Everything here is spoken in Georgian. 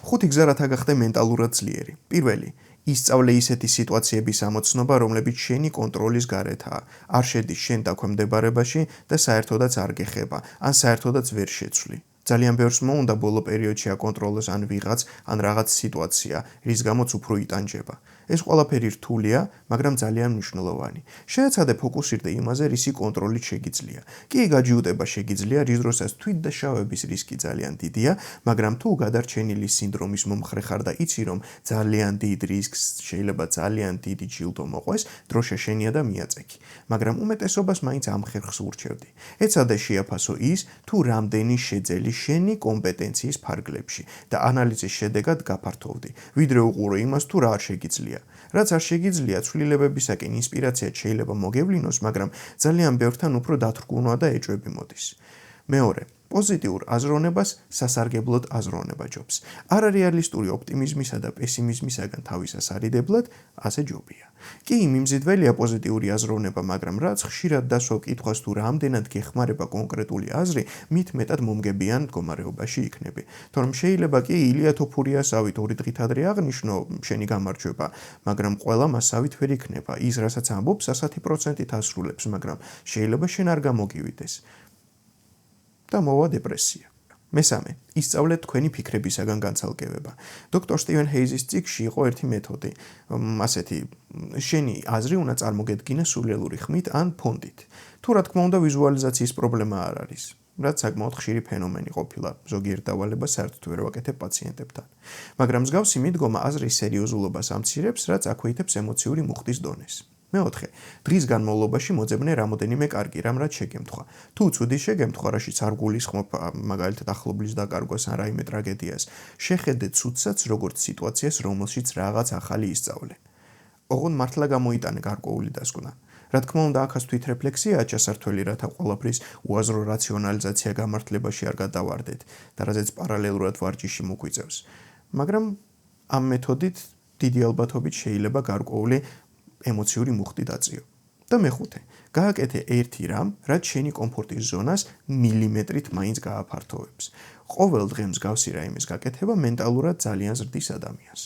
ხუთი გზა რათა გახდე მენტალურად ძლიერი. პირველი, ისწავლე ისეთი სიტუაციების ამოცნობა, რომლებიც შენი კონტროლის გარეთაა. არ შედის შენ დაქვემდებარებაში და საერთოდაც არ გეხება, ან საერთოდაც ვერ შეცვლი. ძალიან ბევრს მოუნდა ბოლო პერიოდში აკონტროლოს ან ვიღაც, ან რაღაც სიტუაცია, რის გამოც უფრო იტანჯება. ეს ყველაფერი რთულია, მაგრამ ძალიან მნიშვნელოვანი. შეეცადე ფოკუსირდე იმაზე, რისი კონტროლით შეგიძლია. კი, გაჯიუტება შეგიძლია, რის დროსაც თვითდაშავების რისკი ძალიან დიდია, მაგრამ თუ გადარჩენილი სინდრომის მომხრე ხარ და იცი, რომ ძალიან დიდ რისკს შეიძლება ძალიან დიდი ჯილდო მოყვეს, დროშა შენია და მიაწექი. მაგრამ უმეტესობას მაინც ამ ხერხს ურჩევდი. ეცადე შეაფასო ის, თუ რამდენი შეძელი შენი კომპეტენციის ფარგლებში და ანალიზის შედეგად გაფართოვდი, ვიდრე უყურო იმას, თუ რა არ შეგიძლია. რაც არ შეგიძლია, ცვლილებებისაკენ ინსპირაციაც შეიძლება მოგევლინოს, მაგრამ ძალიან ბევრთან უფრო დათრგუნვა და ეჭვები მოდის. მეორე, პოზიტიურ აზროვნებას სასარგებლოდ აზროვნება ჯობს. არარეალისტური ოპტიმიზმისა და პესიმიზმისაგან თავისას არიდებლად, ასე ჯობია. კი, მიმზიდველია პოზიტიური აზროვნება, მაგრამ რაც ხშირად დასვავ კითხვას თუ რამდენად გეხმარება კონკრეტული აზრი, მით მეტად მომგებიან მდგომარეობაში იქნები. თორემ შეიძლება კი ილია თოფურიასავით 2 დღით ადრე აღნიშნო შენი გამარჯვება, მაგრამ ყველა მასავით ვერ იქნება. ის, რასაც ამბობს, 100%-ით ასრულებს, მაგრამ შეიძლება შენ არ გამოგივიდეს. და მოვა დეპრესია. მესამე, ისწავლეთ თქვენი ფიქრებისაგან განცალკევება. დოქტორ სტივენ ჰეიზის წიგნში იყო ერთი მეთოდი, ასეთი, შენი აზრი უნდა წარმოგედგინე სულელური ხმით ან ფონდით. თუ რა თქმა უნდა ვიზუალიზაციის პრობლემა არ არის, რაც საკმაოდ ხშირი ფენომენი ყოფილა, ზოგიერთ დავალებას საერთოდ ვერ ვაკეთებ პაციენტებთან. მაგრამ მსგავსი მიდგომა აზრის სერიოზულობას ამცირებს, რაც აქვეითებს ემოციური მუხტის დონეს. მეოთხე, დღის განმავლობაში მოძებნე რამოდენიმე კარგი რამ, რაც შეგემთხვა. თუ ცუდი შეგემთხვა, რაშიც არ გულისხმობ მაგალითად ახლობლის დაკარგვას ან რაიმე ტრაგედიას, შეხედე ცუდსაც როგორც სიტუაციას, რომელშიც რაღაც ახალი ისწავლე. ოღონდ მართლა გამოიტანე გარკვეული დასკვნა. რა თქმა უნდა, აქაც თვითრეფლექსიაა ჩასართველი, რათა ყველაფრის უაზრო რაციონალიზაცია გამართლებაში არ გადავარდეთ და რაზეც პარალელურად ვარჯიში მოგვიწევს. მაგრამ ამ მეთოდით დიდი ალბათობით შეიძლება გარკვეული ემოციური მუხტი დაწიო. და მეხუთე, გააკეთე ერთი რამ, რაც შენი კომფორტის ზონას მილიმეტრით მაინც გააფართოვებს. ყოველ დღე მსგავსი რაიმეს გაკეთება მენტალურად ძალიან ზრდის ადამიანს.